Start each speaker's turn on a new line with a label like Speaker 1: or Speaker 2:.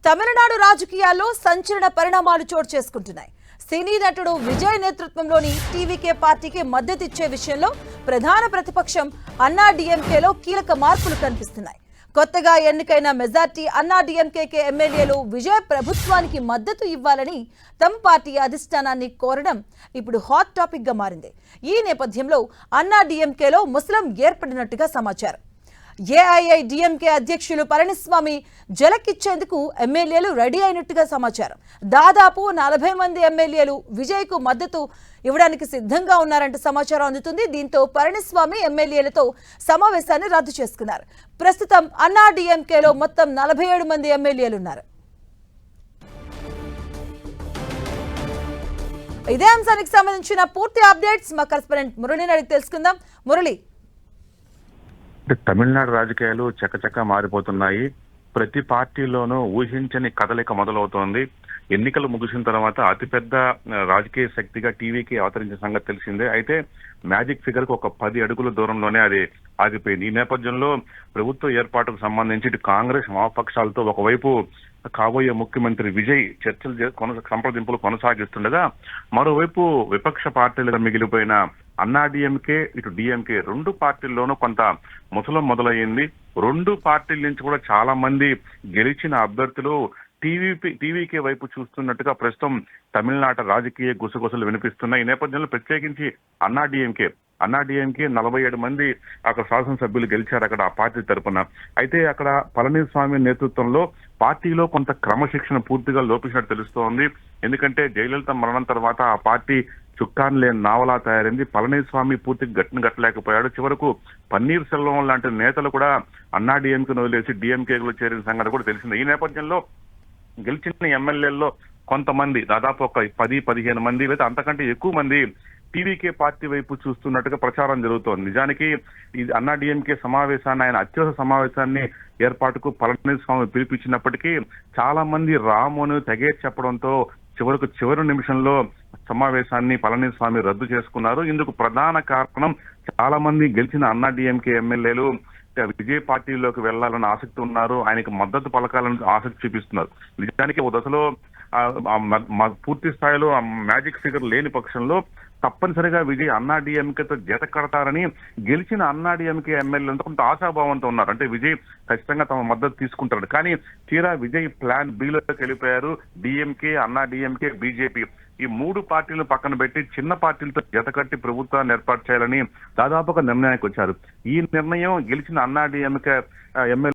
Speaker 1: తమిళనాడు రాజకీయాల్లో సంచలన పరిణామాలు చోటు చేసుకుంటున్నాయి. సినీ నటుడు విజయ్ నేతృత్వంలోని టీవీకే పార్టీకి మద్దతిచ్చే విషయంలో ప్రధాన ప్రతిపక్షం అన్నా డీఎంకేలో కీలక మార్పులు కనిపిస్తున్నాయి. కొత్తగా ఎన్నికైన మెజార్టీ అన్నా డీఎంకేకే ఎమ్మెల్యేలు విజయ్ ప్రభుత్వానికి మద్దతు ఇవ్వాలని తమ పార్టీ అధిష్టానాన్ని కోరడం ఇప్పుడు హాట్ టాపిక్ గా మారింది. ఈ నేపథ్యంలో అన్నా డీఎంకేలో ముస్లిం ఏర్పడినట్టుగా సమాచారం. ఏఐఐడిఎంకే అధ్యక్షులు పళనిస్వామి జలకిచ్చేందుకు ఎమ్మెల్యేలు రెడీ అయినట్టుగా సమాచారం. దాదాపు 40 మంది ఎమ్మెల్యేలు విజయ్ కు మద్దతు ఇవ్వడానికి సిద్ధంగా ఉన్నారంటూ సమాచారం అందుతుంది. దీంతో పళనిస్వామి ఎమ్మెల్యేలతో సమావేశాన్ని రద్దు చేసుకున్నారు. ప్రస్తుతం అన్నా డీఎంకేలో మొత్తం 47 మంది ఎమ్మెల్యేలు ఉన్నారు. ఇదే అంశానికి సంబంధించిన పూర్తి అప్డేట్స్ మా కరెస్పాండెంట్ మురళిని అడిగి తెలుసుకుందాం. మురళి,
Speaker 2: తమిళనాడు రాజకీయాలు చకచక మారిపోతున్నాయి. ప్రతి పార్టీలోనూ ఊహించని కదలిక మొదలవుతోంది. ఎన్నికలు ముగిసిన తర్వాత అతిపెద్ద రాజకీయ శక్తిగా టీవీకి అవతరించిన సంగతి తెలిసిందే. అయితే మ్యాజిక్ ఫిగర్ కు ఒక 10 అడుగుల దూరంలోనే అది ఆగిపోయింది. ఈ నేపథ్యంలో ప్రభుత్వ ఏర్పాటుకు సంబంధించి ఇటు కాంగ్రెస్ వామపక్షాలతో ఒకవైపు కాబోయే ముఖ్యమంత్రి విజయ్ చర్చలు సంప్రదింపులు కొనసాగిస్తుండగా, మరోవైపు విపక్ష పార్టీలుగా మిగిలిపోయిన అన్నా డీఎంకే ఇటు డీఎంకే రెండు పార్టీల్లోనూ కొంత ముసలం మొదలయ్యింది. రెండు పార్టీల నుంచి కూడా చాలా మంది గెలిచిన అభ్యర్థులు టీవీకే వైపు చూస్తున్నట్టుగా ప్రస్తుతం తమిళనాడు రాజకీయ గుసగుసలు వినిపిస్తున్నాయి. ఈ నేపథ్యంలో ప్రత్యేకించి అన్నా డీఎంకే 47 మంది అక్కడ శాసనసభ్యులు గెలిచారు అక్కడ ఆ పార్టీ తరఫున. అయితే అక్కడ పళనిస్వామి నేతృత్వంలో పార్టీలో కొంత క్రమశిక్షణ పూర్తిగా లోపించినట్టు తెలుస్తోంది. ఎందుకంటే జయలలిత మరణం తర్వాత ఆ పార్టీ చుక్కాన్ లేని నావలా తయారైంది. పళనిస్వామి పూర్తిగా గట్టలేకపోయాడు. చివరకు పన్నీర్ సెల్వం లాంటి నేతలు కూడా అన్నా డీఎంకే వదిలేసి డీఎంకేలో చేరిన సంగతి కూడా తెలిసింది. ఈ నేపథ్యంలో గెలిచిన ఎమ్మెల్యేల్లో కొంతమంది దాదాపు ఒక 10-15 మంది లేదా అంతకంటే ఎక్కువ మంది టీవీకే పార్టీ వైపు చూస్తున్నట్టుగా ప్రచారం జరుగుతోంది. నిజానికి ఇది అన్నా డీఎంకే సమావేశాన్ని, ఆయన అత్యవసర సమావేశాన్ని ఏర్పాటుకు పళనిస్వామి పిలిపించినప్పటికీ చాలా మంది రామును తెగే చెప్పడంతో చివరి నిమిషంలో సమావేశాన్ని పళనిస్వామి రద్దు చేసుకున్నారు. ఇందుకు ప్రధాన కారణం చాలా మంది గెలిచిన అన్నా డీఎంకే ఎమ్మెల్యేలు విజయ్ పార్టీలోకి వెళ్లాలని ఆసక్తి ఉన్నారు, ఆయనకు మద్దతు పలకాలని ఆసక్తి చూపిస్తున్నారు. నిజానికి ఓ దశలో పూర్తి స్థాయిలో మ్యాజిక్ ఫిగర్ లేని పక్షంలో తప్పనిసరిగా విజయ్ అన్నా డీఎంకేతో జత కడతారని గెలిచిన అన్నా డీఎంకే ఎమ్మెల్యేలంతా కొంత ఆశాభావంతో ఉన్నారు. అంటే విజయ్ ఖచ్చితంగా తమ మద్దతు తీసుకుంటారు. కానీ తీరా విజయ్ ప్లాన్ బిలోకి వెళ్ళిపోయారు. డీఎంకే, అన్నా డీఎంకే, బీజేపీ ఈ 3 పార్టీలను పక్కన పెట్టి చిన్న పార్టీలతో జతకట్టి ప్రభుత్వాన్ని ఏర్పాటు చేయాలని దాదాపుగా నిర్ణయానికి వచ్చారు. ఈ నిర్ణయం గెలిచిన అన్నా డీఎంకే ఎమ్మెల్యే